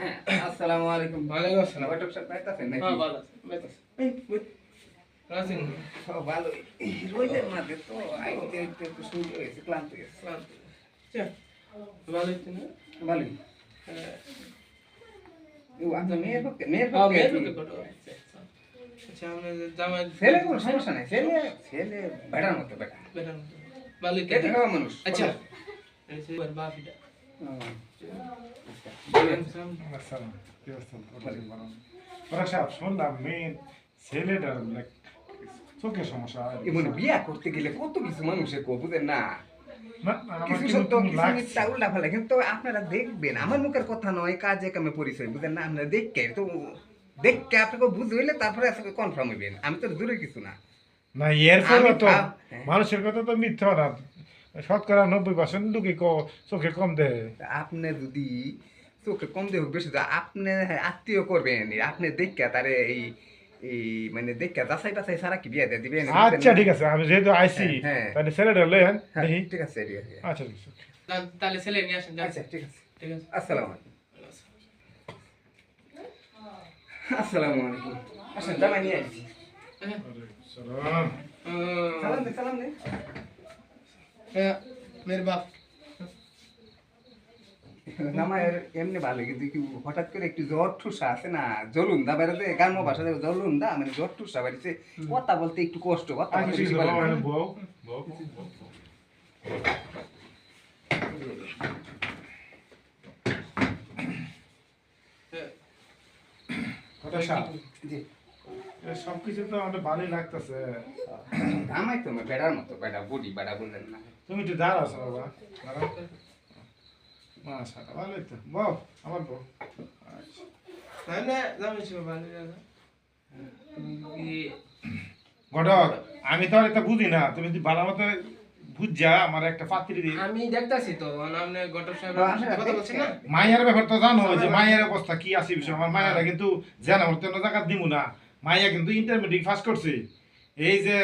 আসসালামু আলাইকুম। ওয়ালাইকুম আসসালাম। ঘটক সাহেব বাইতাছেন নাকি? হ্যাঁ ভালো আছে এই বই রাসিন ভালোই। রোদের মাঝে তো আইতে আইতে একটু শুরু হয়েছে, ক্লান্ত হয়েছে। ক্লান্ত আচ্ছা ভালো হচ্ছে না ভালোই। হ্যাঁ আপনার মেয়ের পক্ষে মেয়ের হ্যাঁ পক্ষে মেয়ের কি? পক্ষে কত আচ্ছা আমাদের জামাই ছেলে কোনো সমস্যা নাই, ছেলে ছেলে বেটার মতো বেটা। বেটা ভালো খেটে খাওয়া মানুষ। আচ্ছা এই যে বাফিটা আসসালাম, কি অবস্থা? ওরা সব শুনলাম মেয়ে ছেলেটার চোখের সমস্যা। এমন বিয়া করতে গেলে কত কিছু মানুষের কো বুঝেন না, না, আমার কিছু কিন্তু সত্য কিছু লাগছে। মিথ্যা উল্টা ফেলে, কিন্তু আপনারা দেখবেন আমার মুখের কথা নয়, কাজে কামে পরিচয় বুঝেন না, আপনারা দেখকে তো দেখকে আপনাকে বুঝ হইলে তারপরে আসলে কনফার্ম হইবেন, আমি তো দূরে কিছু না। না এর ফলে আমি তো হ্যাঁ। মানুষের কথা তো মিথ্যা না, শতকরা 90% লোকে চোখে কম দেয়। আপনি যদি চোখে কম দেহ বেশি দেয়, আপনি আত্মীয় করবেন, আপনি দেখে তারে এই এই মানে দেখে যাচাই বাছাই ছাড়া কি বিয়ে দিয়ে দিবেন? আচ্ছা ঠিক আছে, আমি যেহেতু আইসি হ্যাঁ। তাহলে ছেলেটা লেন হ্যাঁ, দেখি। ঠিক আছে ঠিক আছে। আচ্ছা ঠিক আছে। তাহলে ছেলে নিয়ে আসেন আচ্ছা ঠিক আছে। ঠিক আছে আসসালামু আলাইকুম। আসসালামু আলাইকুম। আসেন, জামাই নিয়ে আসছি। সালাম। সালাম দে সালাম দে। মেয়ের বাপ জামাইয়ের এমনি ভালো, কিন্তু কি হঠাৎ করে একটু জ্বর ঠুসা আছে না, জ্বলুন দা বেড়াতে গ্রাম্য ভাষাতে জ্বলুন দা মানে জ্বর ঠুসা বাড়িতে, কথা বলতে একটু কষ্ট, কথা আর বলতে কিছু বেশি বলো, পারে না। বউ বউ কথা সাপ। জি। সবকিছু তো আমাদের ভালোই লাগতেছে। জামাই তো বেড়ার মতো, বেড়া বডি বেড়া বললেন না। তুমি একটু দাঁড়াও বাবা, দাঁড়াও। মাশাআল্লাহ, ভালোই তো। বউ, আমার বউ। আচ্ছা। না জামাই ছিল ভালো না ঘটক, আমি তো আর এটা বুঝি না, তুমি যদি ভালো মতো বুঝা আমার একটা পাত্রী দিই। আমি দেখতাছি তো আপনি ঘটক সাহেব কথা বলছেন না মায়ের ব্যাপার তো জানো যে মায়ের অবস্থা কি আছে বিষয়। আমার মায়েরা কিন্তু জানা হতে না জায়গা দিব না। মাইয়া কিন্তু ইন্টারমিডিয়েট পাস করছে। এই যে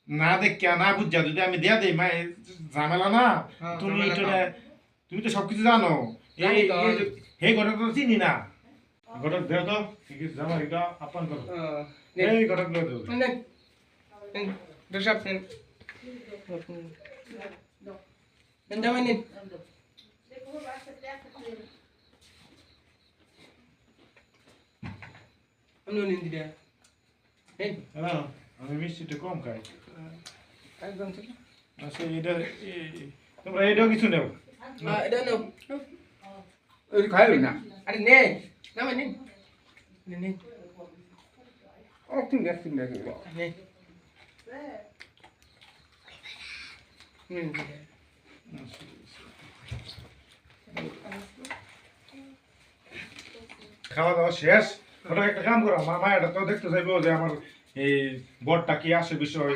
না দেখা না বুঝা যদি আমি দেয়া দেই মায়ে ঝামেলা না। হ্যাঁ, তুমি ঝামেলা এটা তো। তুমি তো সবকিছু জানো। জানি তো। এই ঘটক তো চিনি না। ঘটক দেও তো কি জামা এটা আপন করো। এই ঘটক দেও তো। নেন দর্শক নেন নেন জামাই নেন আমি নিন দিদা নেন হ্যাঁ, আমি মিষ্টিটা কম খাই। একদম ঠিক আচ্ছা এটা তোমরা এটাও কিছু নেও। এটা নাও ওই খাইল না। আরে নেন জামাই নেন নেন নেন একদিন একদিন নেন নেন দিদা খাওয়া দাওয়া শেষ। ওটা একটা কাম করো, আমার মায়েরা তো দেখতে চাইবো যে আমার এই বরটা কি আসে বিষয়।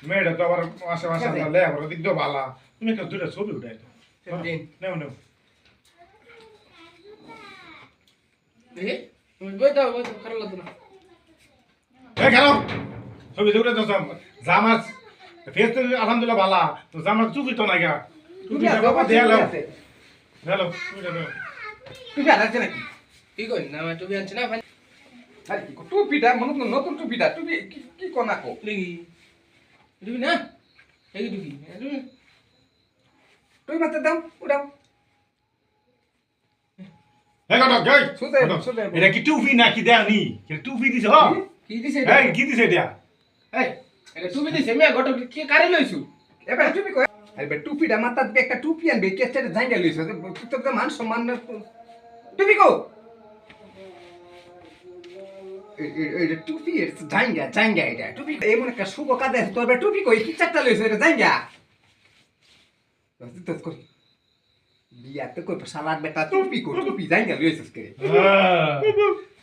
মেয়েটা তো আবার মাসে মাসে লেবার দিক দিয়ে ভালা। তুমি একটা দুইটা ছবি উঠাই দাও। দিন নেও নেও। দেখি তুমি বই দাও খারাপ লাগতো না এই কেন ছবি উঠে তো জামা ফেস তো আলহামদুলিল্লাহ ভালা, তো জামার চুকি তো না গা। তুমি টুপিটা বাবা দেয়া লাও। আছে হ্যালো, টুপিটা নেও। তুমি আর আছে নাকি? কি কই না আমার টুপি আনছে না ভাই আরে কি টুপিটা মনে তো নতুন টুপিটা, টুপি কি কোনা কো? দেখি টুপি না এই টুপি টুপি মারতে দাও, উড়াও। এই ঘটক, এই সুদে, ঘটক, সুদে। এটা কি টুপি নাকি দেওনি? টুপি দিছ? কি দিছে? এই কি দিছে এটা? এই এটা টুপি দিছে মিয়া গটক কি কারে লইছু এবার টুপি কই? আরে টুপিটা মাথার দিয়ে একটা টুপি আনবে, কেসটা জাঙ্গা লইছ, তো তো মান সম্মান না। টুপি কো? এটা টুপি এর জাঙ্গা জাঙ্গা এটা টুপি এমন একটা শুভ কাজে তোর টুপি কই কি চারটা লইছ এটা জাঙ্গা। তো কই বিয়া তো কই সালাদ বেটা টুপি কো, টুপি জাঙ্গা লইছস কে?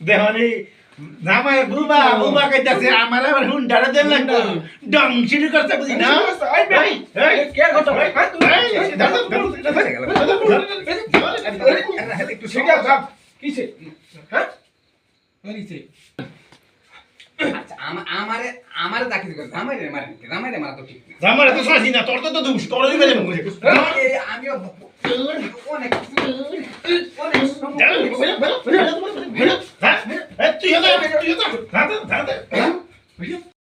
দেহনি জামাই বুবা বুবা কইতাছে আমার আবার হুন্ডারে দেন লাগতো ডং শুরু করতে বুঝি না। এই ভাই এই কে গটক ভাই একটু সেটা সব কিছে হ্যাঁ মরিছে আচ্ছা আমারে আমারে যা কিছু করে রামাইরে মারা তো ঠিক না জামাই তো সাজি না তোর তো তো দুষ তোরই বেজে মুখে এই আমিও অনেক তুই